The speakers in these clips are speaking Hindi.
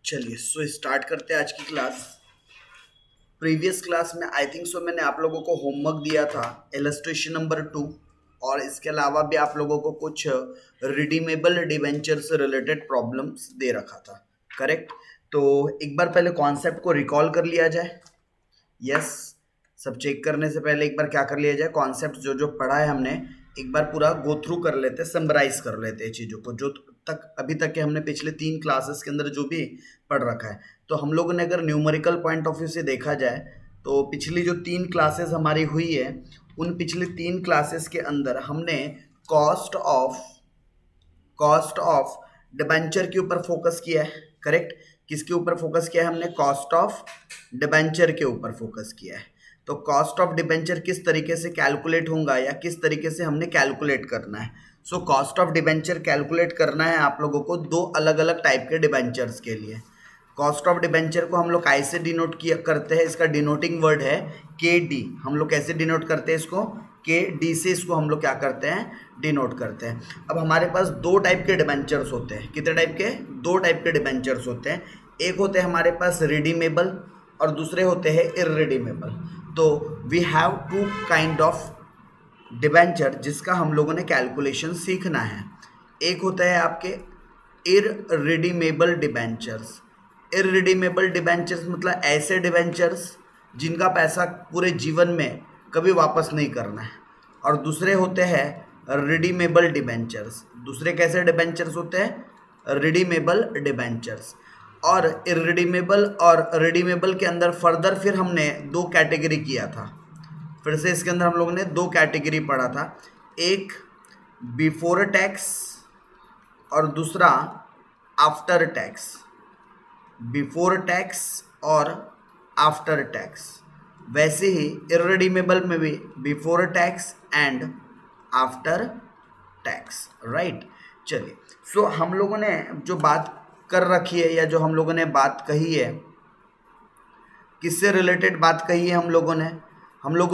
चलिए स्टार्ट करते हैं आज की क्लास। प्रीवियस क्लास में आई थिंक मैंने आप लोगों को होमवर्क दिया था इलस्ट्रेशन नंबर 2, और इसके अलावा भी आप लोगों को कुछ रिडीमेबल डिवेंचर से रिलेटेड प्रॉब्लम्स दे रखा था। करेक्ट। तो एक बार पहले कॉन्सेप्ट को रिकॉल कर लिया जाए। यस, सब चेक करने से पहले एक बार क्या कर लिया जाए, कॉन्सेप्ट जो जो पढ़ा है हमने एक बार पूरा गो थ्रू कर लेते, समराइज कर लेते चीज़ों को, जो तक अभी तक के हमने पिछले 3 क्लासेस के अंदर जो भी पढ़ रखा है। तो हम लोगों ने अगर न्यूमेरिकल पॉइंट ऑफ व्यू से देखा जाए तो पिछली जो 3 क्लासेस हमारी हुई है, उन पिछली 3 क्लासेस के अंदर हमने कॉस्ट ऑफ डिबेंचर के ऊपर फोकस किया है। करेक्ट। किसके ऊपर फोकस किया है हमने? कॉस्ट ऑफ डिबेंचर के ऊपर फोकस किया है। तो कॉस्ट ऑफ डिबेंचर किस तरीके से कैलकुलेट होगा या किस तरीके से हमने कैलकुलेट करना है। सो कॉस्ट ऑफ डिबेंचर कैलकुलेट करना है आप लोगों को दो अलग अलग टाइप के डिबेंचर्स के लिए। कॉस्ट ऑफ डिबेंचर को हम लोग कैसे डिनोट किया करते हैं, इसका डिनोटिंग वर्ड है के डी। हम लोग कैसे डिनोट करते हैं इसको? के डी से इसको हम लोग क्या करते हैं? डिनोट करते हैं। अब हमारे पास दो टाइप के डिबेंचर्स होते हैं। कितने टाइप के? दो टाइप के डिबेंचर्स होते हैं। एक होते हैं हमारे पास रिडीमेबल और दूसरे होते हैं इररिडीमेबल। तो we have two kind of debenture जिसका हम लोगों ने कैलकुलेशन सीखना है। एक होता है आपके इररिडीमेबल डिबेंचर्स। इररिडीमेबल डिबेंचर्स मतलब ऐसे डिबेंचर्स जिनका पैसा पूरे जीवन में कभी वापस नहीं करना है। और दूसरे होते हैं रिडीमेबल डिबेंचर्स। दूसरे कैसे डिबेंचर्स होते हैं? Redeemable debentures. और इररिडीमेबल और रिडीमेबल के अंदर फर्दर फिर हमने दो कैटेगरी किया था। फिर से इसके अंदर हम लोगों ने दो कैटेगरी पढ़ा था, एक बिफोर टैक्स और दूसरा आफ्टर टैक्स। बिफोर टैक्स और आफ्टर टैक्स। वैसे ही इररिडीमेबल में भी before tax and after tax. Right. चलिए, सो हम लोगों ने जो बात कर रखी है या जो हम लोगों ने बात कही है, किससे रिलेटेड बात कही है हम लोगों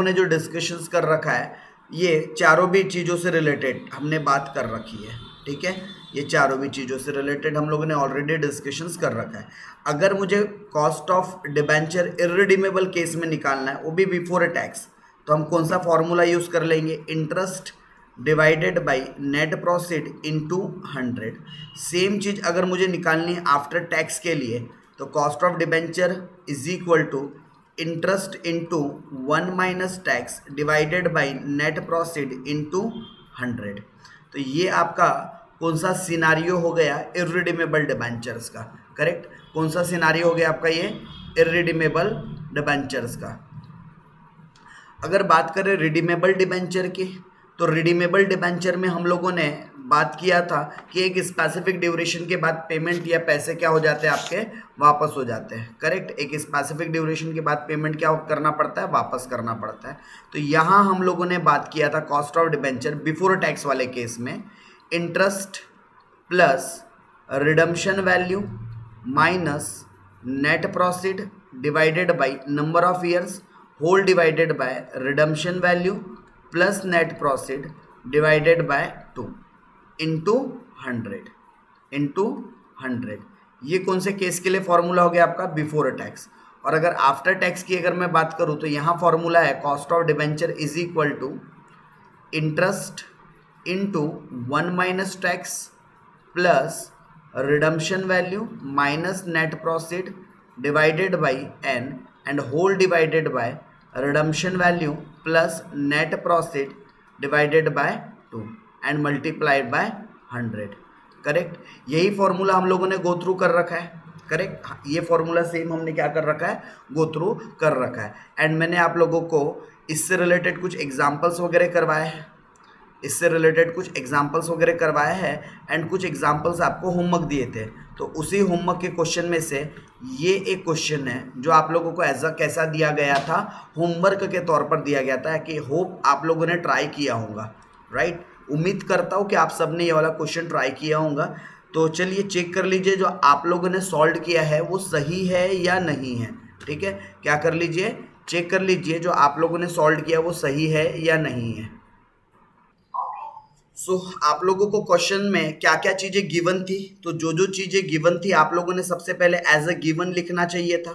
ने जो डिस्कशंस कर रखा है, ये चारों भी चीज़ों से रिलेटेड हमने बात कर रखी है। ठीक है, ये चारों भी चीज़ों से रिलेटेड हम लोगों ने ऑलरेडी डिस्कशंस कर रखा है। अगर मुझे cost of debenture irredeemable case में निकालना है, वो भी बिफोर टैक्स, तो हम कौन सा फॉर्मूला यूज़ कर लेंगे? Interest divided by net proceed into 100। Same चीज़ अगर मुझे निकालनी है आफ्टर टैक्स के लिए, तो cost of debenture is equal to interest into 1 minus tax divided by net proceed into 100। तो ये आपका कौन सा सिनारियो हो गया? इररिडीमेबल डिबेंचर्स का। करेक्ट। कौन सा सिनारियो हो गया आपका? ये इररिडीमेबल डिबेंचर्स का। अगर बात करें रिडीमेबल डिबेंचर की, तो रिडीमेबल डिबेंचर में हम लोगों ने बात किया था कि एक स्पेसिफिक ड्यूरेशन के बाद पेमेंट या पैसे क्या हो जाते हैं? आपके वापस हो जाते हैं। करेक्ट। एक स्पेसिफिक ड्यूरेशन के बाद पेमेंट क्या करना पड़ता है? वापस करना पड़ता है। तो यहाँ हम लोगों ने बात किया था cost of debenture before tax वाले केस में, interest plus redemption value minus net proceed divided by number of years whole divided by redemption value plus net proceed divided by 2 into 100। ये कौन से केस के लिए फॉर्मूला हो गया आपका? Before tax. और अगर आफ्टर टैक्स की अगर मैं बात करूं, तो यहाँ फॉर्मूला है cost of debenture is equal to interest into 1 minus tax plus redemption value minus net proceed divided by n and whole divided by redemption value plus net proceed divided by 2 and multiplied by 100। Correct. यही फॉर्मूला हम लोगों ने गो थ्रू कर रखा है। करेक्ट। ये फॉर्मूला सेम हमने क्या कर रखा है? गो थ्रू कर रखा है। एंड मैंने आप लोगों को इससे रिलेटेड कुछ एग्जाम्पल्स वगैरह करवाए हैं, एंड कुछ एग्जाम्पल्स आपको होमवर्क दिए थे। तो उसी होमवर्क के क्वेश्चन में से ये एक क्वेश्चन है जो आप लोगों को एज अ कैसा दिया गया था? होमवर्क के तौर पर दिया गया था, कि होप आप लोगों ने ट्राई किया होगा। राइट। उम्मीद करता हूँ कि आप सबने ये वाला क्वेश्चन ट्राई किया होगा। तो चलिए चेक कर लीजिए जो आप लोगों ने सॉल्व किया है वो सही है या नहीं है। ठीक है, क्या कर लीजिए? चेक कर लीजिए जो आप लोगों ने सॉल्व किया वो सही है या नहीं है। सो आप लोगों को क्वेश्चन में क्या क्या चीजें गिवन थी, तो जो जो चीजें गिवन थी आप लोगों ने सबसे पहले एज अ गिवन लिखना चाहिए था।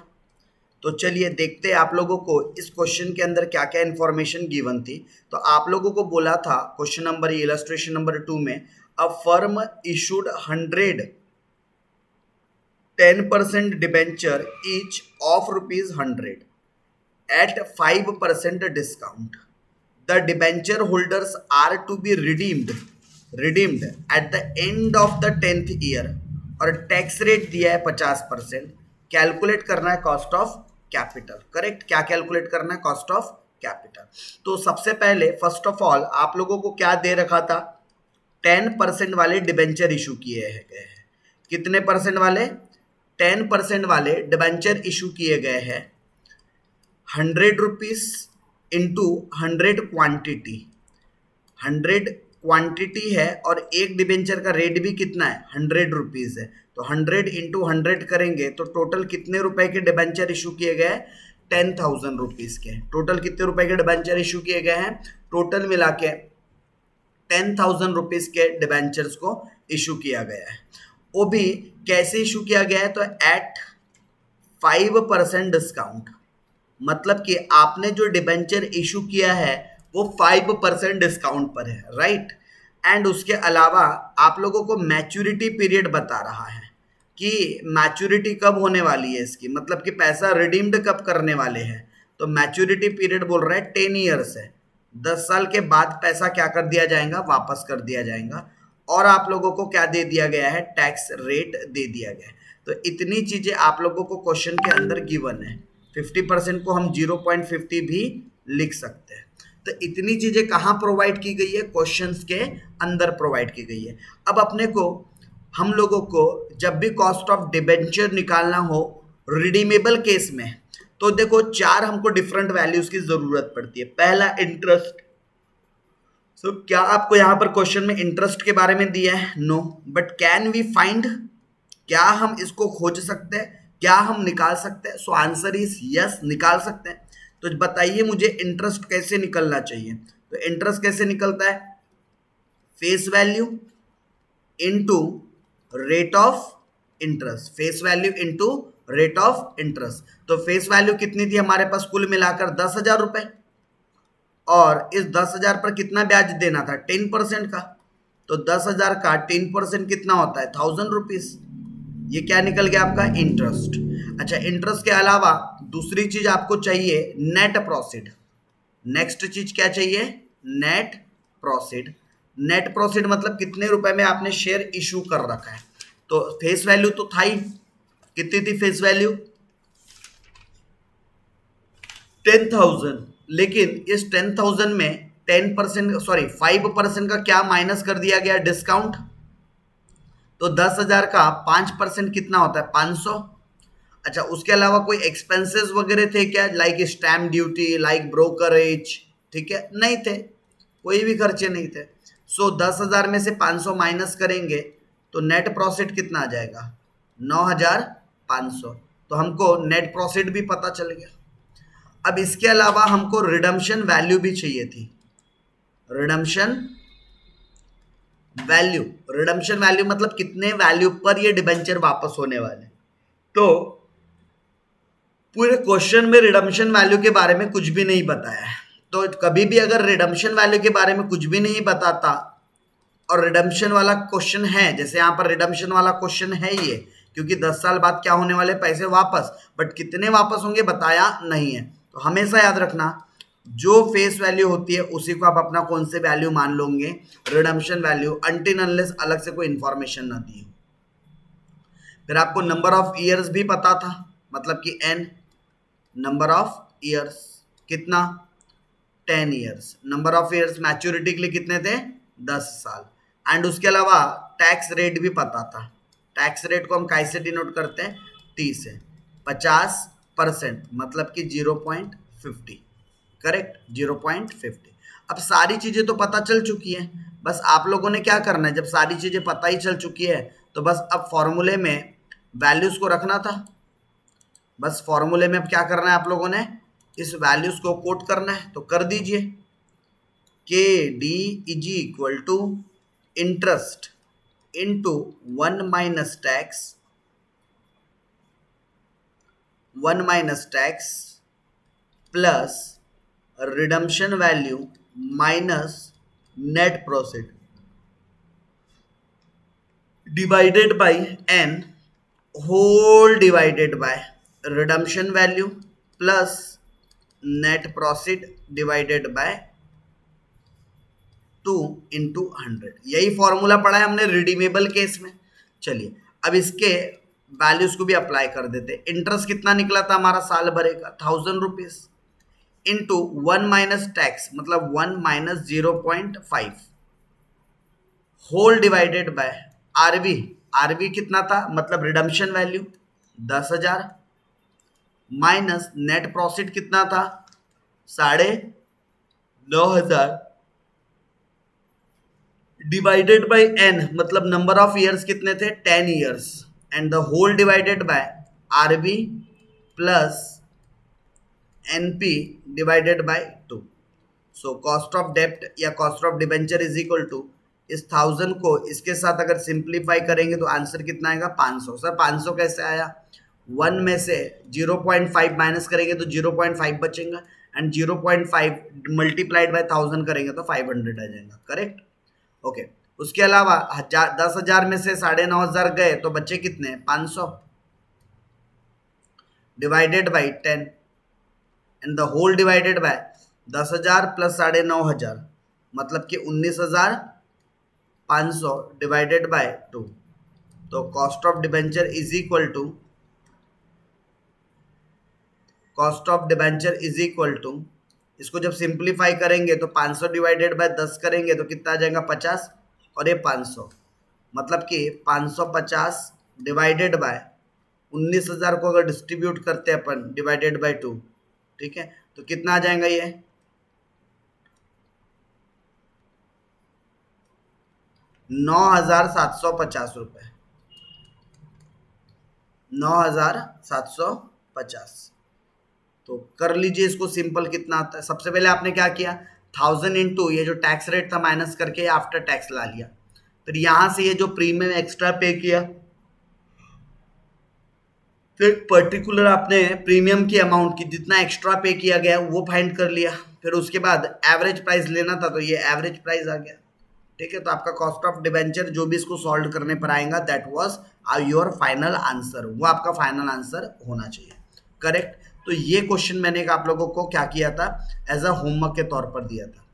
तो चलिए देखते हैं आप लोगों को इस क्वेश्चन के अंदर क्या क्या इंफॉर्मेशन गिवन थी। तो आप लोगों को बोला था क्वेश्चन नंबर इलस्ट्रेशन नंबर 2 में, a firm issued 10% debenture each of ₹100 at 5% discount. The debenture holders are to be redeemed at the end of the 10th year और टैक्स रेट दिया है 50%। कैलकुलेट करना है कॉस्ट ऑफ कैपिटल। करेक्ट, क्या कैलकुलेट करना है? Cost of capital. तो सबसे पहले फर्स्ट ऑफ ऑल आप लोगों को क्या दे रखा था? 10% वाले डिबेंचर इशू किए गए हैं। कितने परसेंट वाले? 10% वाले डिबेंचर इशू किए गए हैं। ₹100 इंटू 100 क्वांटिटी, 100 क्वांटिटी है और एक डिबेंचर का रेट भी कितना है? ₹100 है। तो 100 इंटू 100 करेंगे तो टोटल कितने रुपए के डिबेंचर इशू किए गए? 10,000 रुपीज के। टोटल कितने रुपए के डिबेंचर इशू किए गए हैं? टोटल मिला के 10,000 रुपीज के डिबेंचर्स को इशू किया गया है। वो भी कैसे इशू किया गया है? तो एट 5% डिस्काउंट, मतलब कि आपने जो डिबेंचर इशू किया है वो 5% डिस्काउंट पर है, राइट। एंड उसके अलावा आप लोगों को मैच्योरिटी पीरियड बता रहा है कि मैच्योरिटी कब होने वाली है इसकी, मतलब कि पैसा रिडीम्ड कब करने वाले हैं। तो मैच्योरिटी पीरियड बोल रहा है 10 ईयर्स है। 10 साल के बाद पैसा क्या कर दिया जाएगा? वापस कर दिया जाएगा। और आप लोगों को क्या दे दिया गया है? टैक्स रेट दे दिया गया है। तो इतनी चीजें आप लोगों को क्वेश्चन के अंदर गिवन है। 50% को हम 0.50 भी लिख सकते हैं। तो इतनी चीजें कहाँ प्रोवाइड की गई है? क्वेश्चंस के अंदर प्रोवाइड की गई है। अब अपने को, हम लोगों को जब भी कॉस्ट ऑफ डिबेंचर निकालना हो रिडीमेबल केस में, तो देखो 4 हमको डिफरेंट वैल्यूज की जरूरत पड़ती है। पहला इंटरेस्ट। सो क्या आपको यहाँ पर क्वेश्चन में इंटरेस्ट के बारे में दिया है? No, but can we find, क्या हम इसको खोज सकते हैं? क्या हम निकाल सकते हैं? सो आंसर इज यस, निकाल सकते हैं। तो बताइए मुझे इंटरेस्ट कैसे निकलना चाहिए? तो इंटरेस्ट कैसे निकलता है? Face value into rate of interest, face value into rate of interest. तो फेस वैल्यू कितनी थी हमारे पास? कुल मिलाकर 10,000 रुपए, और इस 10,000 पर कितना ब्याज देना था? 10% का। तो 10,000 का 10% कितना होता है? 1,000 रुपीज। ये क्या निकल गया आपका? इंटरेस्ट। अच्छा, इंटरेस्ट के अलावा दूसरी चीज आपको चाहिए नेट प्रॉफिट। नेक्स्ट चीज क्या चाहिए? Net profit. नेट प्रॉफिट मतलब कितने रुपए में आपने शेयर इशू कर रखा है। तो फेस वैल्यू तो था ही, कितनी थी फेस वैल्यू? 10,000। लेकिन इस 10,000 में 5% का क्या माइनस कर दिया गया? डिस्काउंट। तो 10,000 का 5% कितना होता है? 500। अच्छा, उसके अलावा कोई एक्सपेंसेस वगैरह थे क्या? Like stamp duty, like brokerage? ठीक है, नहीं थे, कोई भी खर्चे नहीं थे। सो 10,000 में से 500 माइनस करेंगे तो नेट प्रॉफिट कितना आ जाएगा? 9,500। तो हमको नेट प्रॉफिट भी पता चल गया। अब इसके अलावा हमको रिडम्पशन वैल्यू भी चाहिए थी। रिडम्पशन वैल्यू, रिडम्पशन वैल्यू मतलब कितने वैल्यू पर ये डिबेंचर वापस होने वाले। तो पूरे क्वेश्चन में रिडम्पशन वैल्यू के बारे में कुछ भी नहीं बताया है। तो कभी भी अगर रिडम्पशन वैल्यू के बारे में कुछ भी नहीं बताता और रिडम्पशन वाला क्वेश्चन है, जैसे यहाँ पर रिडम्पशन वाला क्वेश्चन है ये, क्योंकि 10 साल बाद क्या होने वाले? पैसे वापस, बट कितने वापस होंगे बताया नहीं है। तो हमेशा याद रखना, जो फेस वैल्यू होती है उसी को आप अपना कौन से वैल्यू मान लोगे? रिडम्पशन वैल्यू, अनटिल अनलेस अलग से कोई इंफॉर्मेशन ना दी हो। फिर आपको नंबर ऑफ ईयर्स भी पता था, मतलब कि n नंबर ऑफ ईयर्स कितना? 10 years. Number of years maturity के लिए कितने थे? 10 साल। एंड उसके अलावा टैक्स रेट भी पता था। टैक्स रेट को हम कैसे डिनोट करते हैं? T से। 50% मतलब कि 0.50। करेक्ट, 0.50। अब सारी चीजें तो पता चल चुकी हैं, बस आप लोगों ने क्या करना है? जब सारी चीजें पता ही चल चुकी है तो बस अब फॉर्मूले में वैल्यूज को रखना था। बस फॉर्मूले में अब क्या करना है आप लोगों ने? इस वैल्यूज को कोट करना है। तो कर दीजिए, K D is equal to interest into 1 - tax plus redemption value minus net profit divided by N whole divided by redemption value plus net profit divided by 2 × 100। यही फॉर्मूला पढ़ा है हमने रिडीमेबल केस में। चलिए अब इसके वैल्यूज को भी अप्लाई कर देते। इंटरेस्ट कितना निकला था हमारा साल भरे का 1000 रुपीज इंटू 1 - टैक्स मतलब 1 - 0.5 whole divided by RV. RV कितना था मतलब redemption value 10,000 minus net profit कितना था 9,500 डिवाइडेड बाय एन मतलब नंबर ऑफ ईयर्स कितने थे 10 years and the whole divided by RB plus NP divided by 2। So cost of डेप्ट या cost of debenture is equal to इस 1000 को इसके साथ अगर सिंप्लीफाई करेंगे तो आंसर कितना आएगा 500। सर 500 कैसे आया 1 में से 0.5 माइनस करेंगे तो 0.5 बचेगा एंड 0.5 मल्टीप्लाइड बाय 1000 करेंगे तो 500 आ जाएगा। करेक्ट ओके उसके अलावा 10,000 में से 9,500 गए तो बच्चे कितने 500 divided by 10 and the whole divided by 10,000 plus 9,500 मतलब कि 19,500 डिवाइडेड बाय 2। तो cost of debenture is equal to इसको जब सिंप्लीफाई करेंगे तो 500 डिवाइडेड बाय 10 करेंगे तो कितना आ जाएगा 50 और ये 500 मतलब कि 550 डिवाइडेड बाय 19,000 को अगर डिस्ट्रीब्यूट करते हैं अपन डिवाइडेड बाय 2 ठीक है तो कितना आ जाएगा ये 9,750 रुपए 9,750। तो कर लीजिए इसको सिंपल कितना आता है। सबसे पहले आपने क्या किया 1000 इंटू ये जो टैक्स रेट था माइनस करके आफ्टर टैक्स ला लिया। फिर यहां से ये जो प्रीमियम एक्स्ट्रा पे किया फिर पर्टिकुलर आपने प्रीमियम की अमाउंट की जितना एक्स्ट्रा पे किया गया वो फाइंड कर लिया। फिर उसके बाद एवरेज प्राइस लेना था तो ये एवरेज प्राइस आ गया। ठीक है तो आपका कॉस्ट ऑफ डिबेंचर जो भी इसको सॉल्व करने पर आएगा that was your final answer. वो आपका फाइनल आंसर होना चाहिए। करेक्ट। तो ये क्वेश्चन मैंने आप लोगों को क्या किया था एज अ होमवर्क के तौर पर दिया था।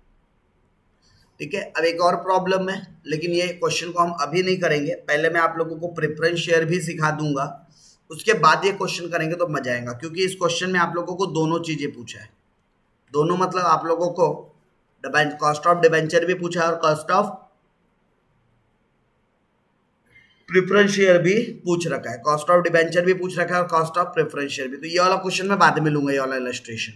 ठीक है अब एक और प्रॉब्लम है लेकिन ये क्वेश्चन को हम अभी नहीं करेंगे। पहले मैं आप लोगों को प्रेफरेंस शेयर भी सिखा दूंगा उसके बाद ये क्वेश्चन करेंगे तो मजा आएगा क्योंकि इस क्वेश्चन में आप लोगों को दोनों चीजें पूछा है। दोनों मतलब आप लोगों को कॉस्ट ऑफ डिबेंचर भी पूछा है और कॉस्ट ऑफ प्रेफरेंस शेयर भी पूछ रखा है। कॉस्ट ऑफ डिबेंचर भी पूछ रखा है और कॉस्ट ऑफ प्रेफरेंस शेयर भी। तो ये वाला क्वेश्चन मैं बाद में लूंगा ये वाला इलस्ट्रेशन।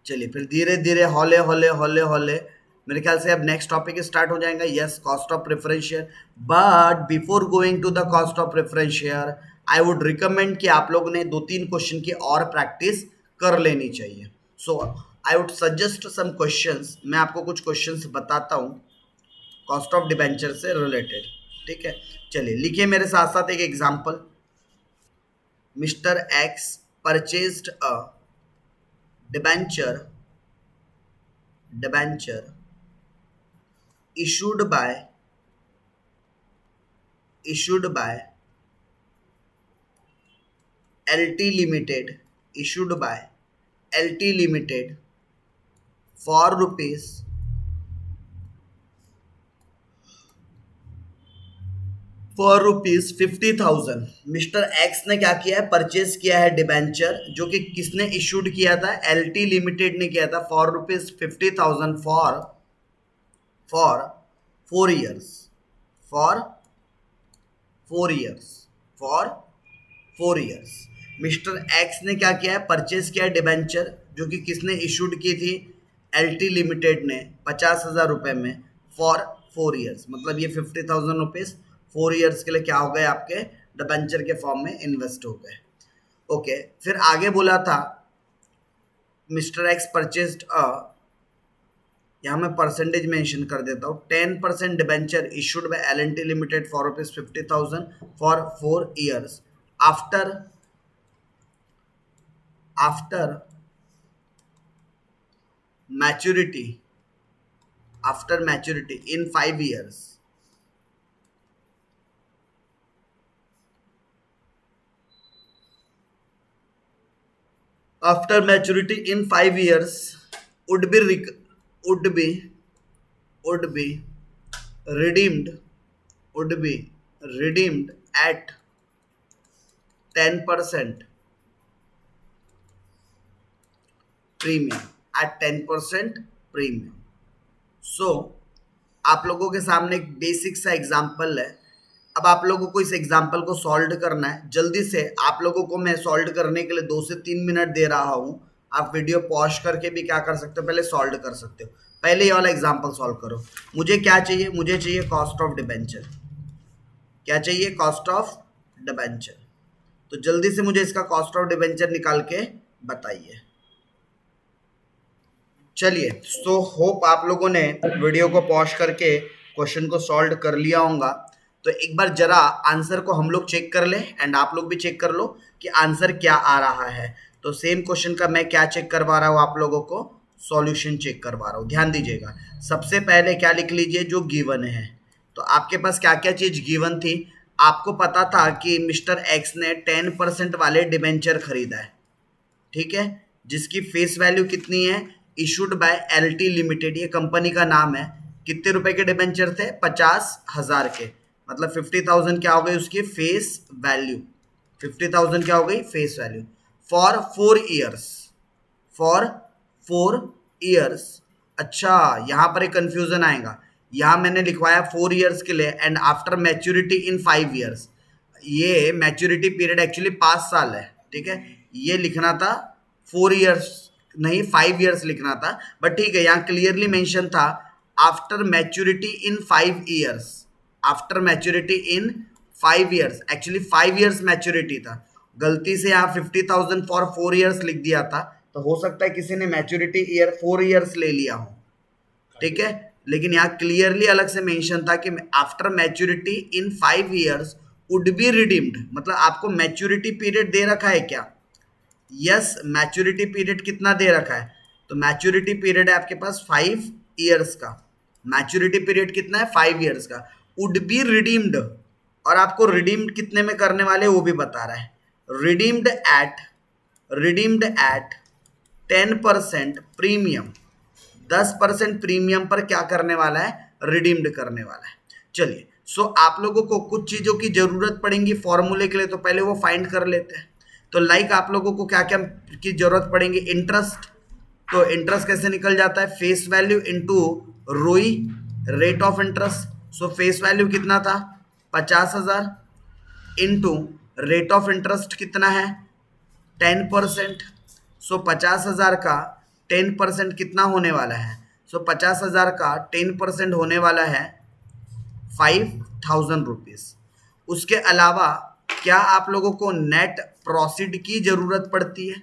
चलिए फिर धीरे धीरे हौले हौले हौले हौले मेरे ख्याल से अब नेक्स्ट टॉपिक स्टार्ट हो जाएगा। Yes cost of preference share but before going to the cost of preference share I would recommend कि आप लोगों ने 2-3 क्वेश्चन की और प्रैक्टिस कर लेनी चाहिए। So I would suggest some questions. मैं आपको कुछ क्वेश्चंस बताता हूँ कॉस्ट ऑफ डिबेंचर से रिलेटेड। ठीक है चलिए लिखिए मेरे साथ साथ एक example. Mister X purchased a debenture issued by LT Limited for rupees 50,000। मिस्टर एक्स ने क्या किया है परचेज किया है डिबेंचर जो कि किसने इशूड किया था एलटी लिमिटेड ने किया था for rupees 50,000 for 4 years for 4 years. Mister एक्स ने क्या किया है परचेज किया है डिबेंचर जो कि किसने इशूड की थी एलटी लिमिटेड ने 50,000 रुपए में फॉर 4 ईयर्स मतलब ये 50,000 रुपीज 4 ईयर्स के लिए क्या हो गए आपके डिबेंचर के फॉर्म में इन्वेस्ट हो गए। ओके फिर आगे बोला था मिस्टर एक्स परचेज्ड यहाँ मैं परसेंटेज मेंशन कर देता हूँ, 10% debenture issued by L&T limited for ₹50,000 for 4 years after maturity in 5 years. After maturity in 5 years would be redeemed at 10% premium. So आप लोगों के सामने एक बेसिक सा एग्जांपल है. अब आप लोगों को इस एग्जांपल को सॉल्व करना है. जल्दी से आप लोगों को मैं सॉल्व करने के लिए 2 से 3 मिनट दे रहा हूं. आप वीडियो पॉज करके भी क्या कर सकते हो, पहले सॉल्व कर सकते हो. पहले ये वाला एग्जांपल सॉल्व करो. मुझे क्या चाहिए, मुझे चाहिए कॉस्ट ऑफ डिबेंचर. क्या चाहिए, कॉस्ट ऑफ डिबेंचर. तो जल्दी से मुझे इसका कॉस्ट ऑफ डिबेंचर निकाल के बताइए. चलिए, सो होप आप लोगों ने वीडियो को पॉज करके क्वेश्चन को सॉल्व कर लिया होगा. तो एक बार जरा आंसर को हम लोग चेक कर ले एंड आप लोग भी चेक कर लो कि आंसर क्या आ रहा है. तो सेम क्वेश्चन का मैं क्या चेक करवा रहा हूँ, आप लोगों को सॉल्यूशन चेक करवा रहा हूँ. ध्यान दीजिएगा. सबसे पहले क्या लिख लीजिए, जो गिवन है. तो आपके पास क्या क्या चीज गिवन थी. आपको पता था कि मिस्टर एक्स ने 10% वाले डिबेंचर खरीदा है, ठीक है, जिसकी फेस वैल्यू कितनी है, इशूड बाय एलटी लिमिटेड, ये कंपनी का नाम है. कितने रुपए के डिबेंचर थे, 50,000 के. मतलब 50,000 क्या हो गई उसकी फेस वैल्यू. 50,000 क्या हो गई फेस वैल्यू फॉर 4 इयर्स. अच्छा, यहां पर एक कंफ्यूजन आएगा. यहां मैंने लिखवाया 4 इयर्स के लिए and after maturity in 5 years. ये मैच्योरिटी पीरियड एक्चुअली 5 साल है, ठीक है. ये लिखना था 4 इयर्स नहीं 5 इयर्स लिखना था, बट ठीक है, यहाँ क्लियरली मेंशन था आफ्टर मैच्योरिटी इन 5 इयर्स. आफ्टर मैच्योरिटी इन 5 इयर्स, एक्चुअली 5 इयर्स मैच्योरिटी था. गलती से यहाँ 50,000 फॉर 4 इयर्स लिख दिया था, तो हो सकता है किसी ने मैच्योरिटी ईयर 4 इयर्स ले लिया हो, ठीक है. लेकिन यहाँ क्लियरली अलग से मेंशन था कि after maturity in 5 years would be redeemed. मतलब आपको मैच्योरिटी पीरियड दे रखा है क्या. यस, मैच्योरिटी पीरियड कितना दे रखा है. तो मैच्योरिटी पीरियड है आपके पास 5 इयर्स का. मैच्योरिटी पीरियड कितना है, 5 इयर्स का. वुड बी रिडीम्ड, और आपको रिडीम्ड कितने में करने वाले वो भी बता रहा है. Redeemed eight 10% premium. 10% प्रीमियम पर क्या करने वाला है, रिडीम्ड करने वाला है. चलिए, सो आप लोगों को कुछ चीजों की जरूरत पड़ेगी फॉर्मूले के लिए, तो पहले वो फाइंड कर लेते हैं. तो लाइक आप लोगों को क्या क्या की जरूरत पड़ेगी, इंटरेस्ट. तो इंटरेस्ट कैसे निकल जाता है, फेस वैल्यू इनटू रोई, rate of interest. So face value कितना था 50,000 इनटू रेट ऑफ इंटरेस्ट कितना है 10%. सो 50,000 का 10% कितना होने वाला है. सो 50,000 का 10% होने वाला है 5,000 रुपीज. उसके अलावा क्या आप लोगों को नेट प्रोसीड की जरूरत पड़ती है.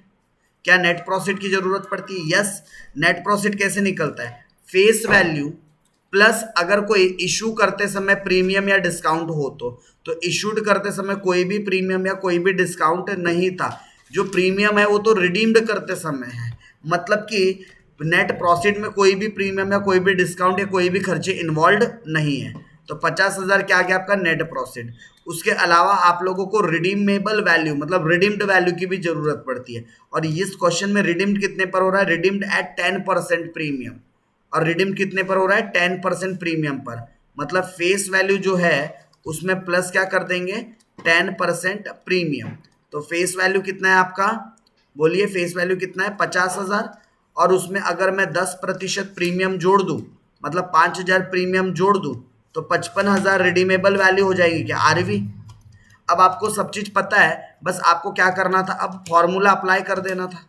क्या नेट प्रोसीड की जरूरत पड़ती है. यस, नेट प्रोसीड कैसे निकलता है, फेस वैल्यू प्लस अगर कोई इशू करते समय प्रीमियम या डिस्काउंट हो तो इशूड करते समय कोई भी प्रीमियम या कोई भी डिस्काउंट नहीं था. जो प्रीमियम है वो तो रिडीम्ड करते समय है. मतलब कि नेट प्रोसीड में कोई भी प्रीमियम या कोई भी डिस्काउंट या कोई भी खर्चे इन्वॉल्व नहीं है. तो 50,000 क्या आ गया आपका नेट प्रोसीड. उसके अलावा आप लोगों को रिडीमेबल वैल्यू मतलब रिडीम्ड वैल्यू की भी जरूरत पड़ती है. और इस क्वेश्चन में रिडीम्ड कितने पर हो रहा है, रिडीम्ड एट 10% प्रीमियम. और रिडीम्ड कितने पर हो रहा है, 10% प्रीमियम पर. मतलब फेस वैल्यू जो है उसमें प्लस क्या कर देंगे 10% प्रीमियम. तो फेस वैल्यू कितना है आपका, बोलिए फेस वैल्यू कितना है 50,000. और उसमें अगर मैं 10% प्रीमियम जोड़ दूं, मतलब 5,000 प्रीमियम जोड़ दूं, तो 55,000 रिडीमेबल वैल्यू हो जाएगी क्या, आरवी. अब आपको सब चीज पता है, बस आपको क्या करना था, अब फॉर्मूला अप्लाई कर देना था.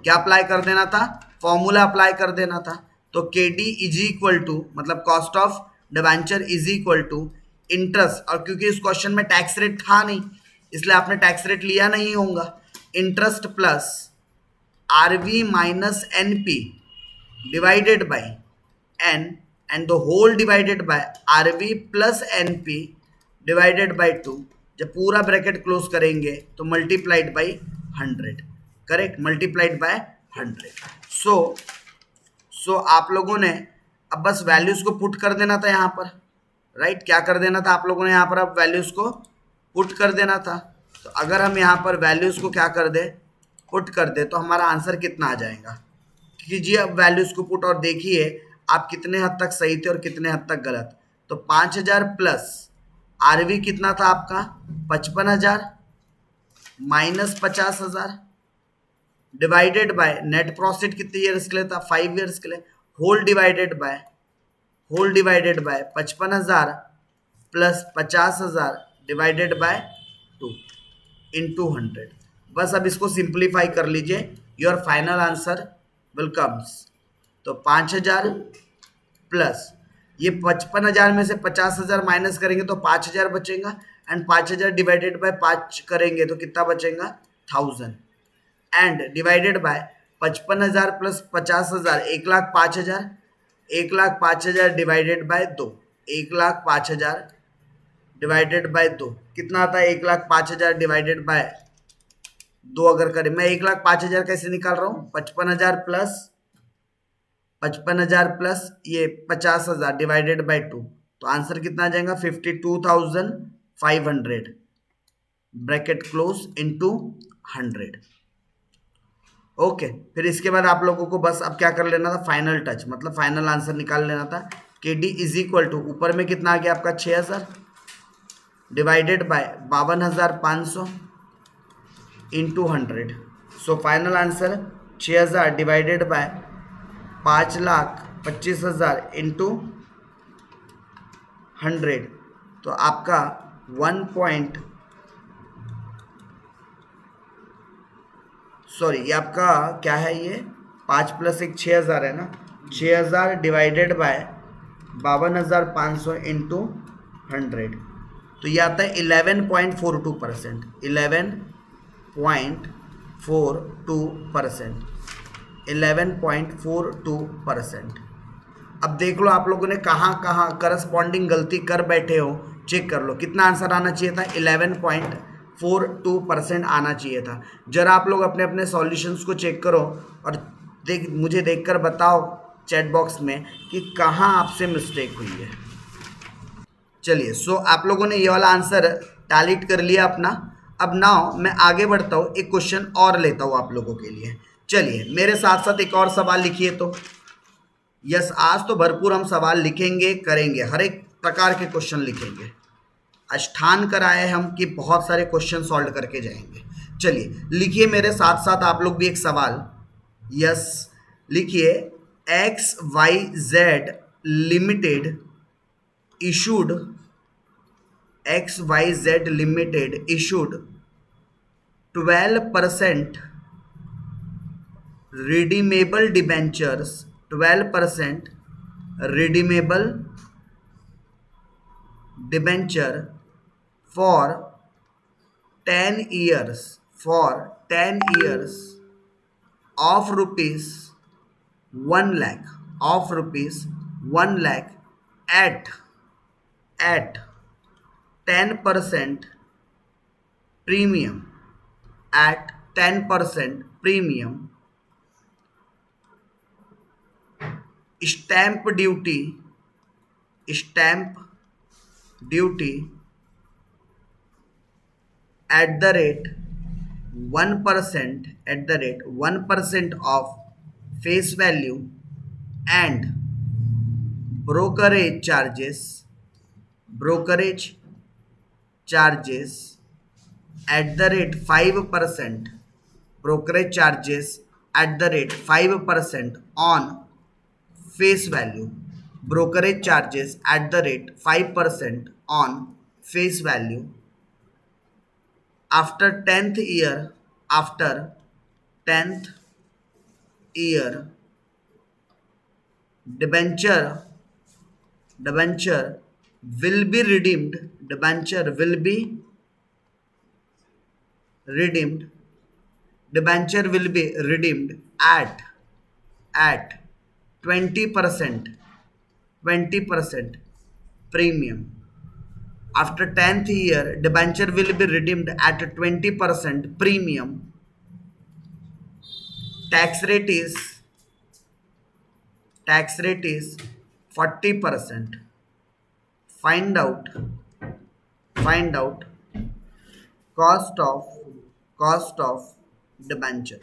क्या अप्लाई कर देना था, फॉर्मूला अप्लाई कर देना था. तो K D is equal to मतलब cost of debenture is equal to interest. और क्योंकि इस क्वेश्चन में टैक्स रेट था नहीं, इसलिए आपने टैक्स रेट लिया नहीं होगा. Interest plus RV minus NP divided by n and the whole divided by rv plus np divided by 2. जब पूरा ब्रैकेट क्लोज करेंगे तो multiplied by 100, correct, multiplied by 100. सो आप लोगों ने अब बस वैल्यूज को पुट कर देना था यहाँ पर, राइट. क्या कर देना था आप लोगों ने यहाँ पर, अब वैल्यूज को पुट कर देना था. तो अगर हम यहाँ पर वैल्यूज को क्या कर दे, पुट कर दे, तो हमारा आंसर कितना आ जाएगा. कीजिए अब वैल्यूज को पुट और देखिए आप कितने हद तक सही थे और कितने हद तक गलत. तो 5000 प्लस आरवी कितना था आपका 55,000 minus 50,000 divided by net profit कितने ईयर्स के लिए था 5 ईयर्स के लिए, whole divided by 55,000 plus 50,000 divided by 2 into 100. बस अब इसको सिंप्लीफाई कर लीजिए, your final answer will comes. तो 5,000 प्लस ये 55,000 में से 50,000 माइनस करेंगे तो 5,000 बचेगा, एंड 5,000 डिवाइडेड बाय 5 करेंगे तो कितना बचेगा 1,000, and divided by 55,000 plus 50,000 1,05,000, 1,05,000 divided by 2, 1,05,000 divided by 2 कितना आता है 1,05,000 डिवाइडेड बाय 2 अगर करें. मैं 1,05,000 कैसे निकाल रहा हूँ, 55,000 प्लस ये 50,000 डिवाइडेड बाय 2, तो आंसर कितना आ जाएगा 52,500 ब्रैकेट क्लोज इनटू 100. ओके, फिर इसके बाद आप लोगों को बस अब क्या कर लेना था, फाइनल टच, मतलब फाइनल आंसर निकाल लेना था. के डी इज इक्वल टू ऊपर में कितना आ गया आपका 6,000 divided by 52,500 into 100. So final answer 6,000 divided by 5,25,000 into 100. तो आपका 1 ये आपका क्या है, ये 5 प्लस 1 6,000 है ना, 6,000 डिवाइडेड बाय 52,500 इंटू 100. तो ये आता है 11.42%, 11.42%, 11.42%. अब देख लो आप लोगों ने कहाँ कहाँ करस्पॉन्डिंग गलती कर बैठे हो, चेक कर लो. कितना आंसर आना चाहिए था 11.42% आना चाहिए था. जरा आप लोग अपने अपने सॉल्यूशंस को चेक करो और मुझे देखकर बताओ चैट बॉक्स में कि कहाँ आपसे मिस्टेक हुई है. चलिए, सो आप लोगों ने ये वाला आंसर टैलीट कर लिया अपना. अब नाउ मैं आगे बढ़ता हूँ, एक क्वेश्चन और लेता हूँ आप लोगों के लिए. चलिए मेरे साथ साथ एक और सवाल लिखिए. तो यस, आज तो भरपूर हम सवाल लिखेंगे, करेंगे, हर एक प्रकार के क्वेश्चन लिखेंगे. आज ठान कर आए हम कि बहुत सारे क्वेश्चन सॉल्व करके जाएंगे. चलिए लिखिए मेरे साथ साथ आप लोग भी एक सवाल. यस, लिखिए XYZ limited issued XYZ Limited issued 12% redeemable debentures, 12% redeemable debenture for 10 years, of rupees 1 lakh, at 10% premium, at 10% premium, stamp duty at the rate 1% of face value, and brokerage charges at the rate 5%, brokerage charges at the rate 5% on face value, brokerage charges at the rate 5% on face value after 10th year, debenture will be redeemed, debenture will be redeemed at 20% premium. After 10th year, debenture will be redeemed at 20% premium. Tax rate is 40%. Find out cost of debenture.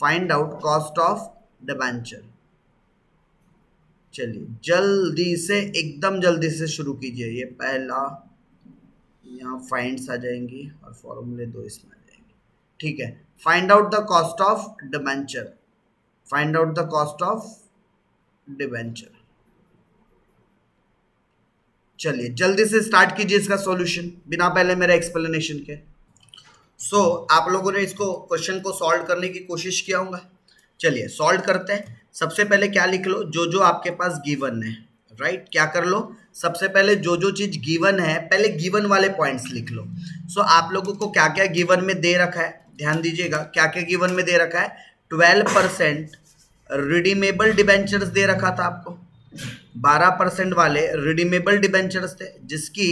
Find out cost of debenture. चलिए जल्दी से, एकदम जल्दी से शुरू कीजिए. ये पहला, यहाँ फाइंड्स आ जाएंगी और फॉर्मूले 2 इसमें आ जाएंगे. ठीक है. Find out the cost of debenture. Find out the cost of debenture. चलिए जल्दी से स्टार्ट कीजिए इसका सॉल्यूशन बिना पहले मेरे एक्सप्लेनेशन के. आप लोगों ने इसको क्वेश्चन को सॉल्व करने की कोशिश किया होगा. चलिए सॉल्व करते हैं. सबसे पहले क्या लिख लो, जो आपके पास गिवन है. राइट. क्या कर लो, सबसे पहले जो चीज गिवन है पहले गिवन वाले पॉइंट्स लिख लो. आप लोगों को क्या क्या गिवन में दे रखा है, ध्यान दीजिएगा. क्या क्या गिवन में दे रखा है. 12% रिडीमेबल डिबेंचर्स दे रखा था आपको. 12% वाले रिडीमेबल डिबेंचर्स थे जिसकी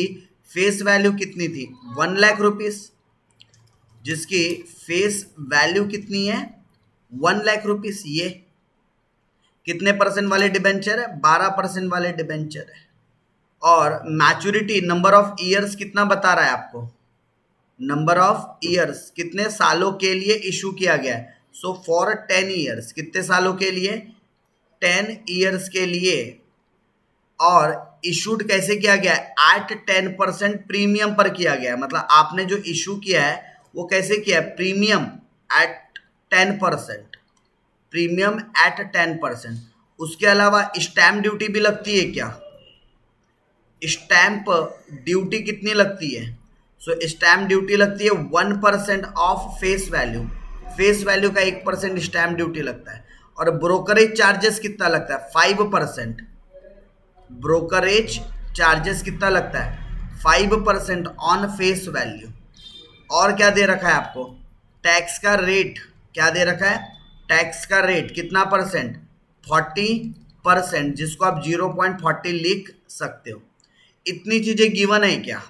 फेस वैल्यू कितनी थी, 1 लाख रुपीज. जिसकी फेस वैल्यू कितनी है, 1 लाख रुपीज. ये कितने परसेंट वाले डिबेंचर है, 12% वाले डिबेंचर है. और मैच्योरिटी नंबर ऑफ ईयर्स कितना बता रहा है आपको, नंबर ऑफ ईयर्स कितने सालों के लिए इशू किया गया है. फॉर 10 ईयर्स, कितने सालों के लिए, 10 ईयर्स के लिए. और इशूड कैसे किया गया है, एट 10% प्रीमियम पर किया गया है. मतलब आपने जो इशू किया है वो कैसे किया है, प्रीमियम एट 10%. Premium eight 10%. उसके अलावा स्टैम्प ड्यूटी भी लगती है क्या, स्टैम्प ड्यूटी कितनी लगती है. स्टैम्प ड्यूटी लगती है 1% of face value. Face value का 1% स्टैम्प ड्यूटी लगता है. और ब्रोकरेज चार्जेस कितना लगता है, 5%. ब्रोकरेज चार्जेस कितना लगता है, 5% ऑन फेस वैल्यू. और क्या दे रखा है आपको, टैक्स का रेट. क्या दे रखा है, टैक्स का रेट कितना परसेंट, 40%, जिसको आप 0.40 लिख सकते हो. इतनी चीजें गिवन है क्या.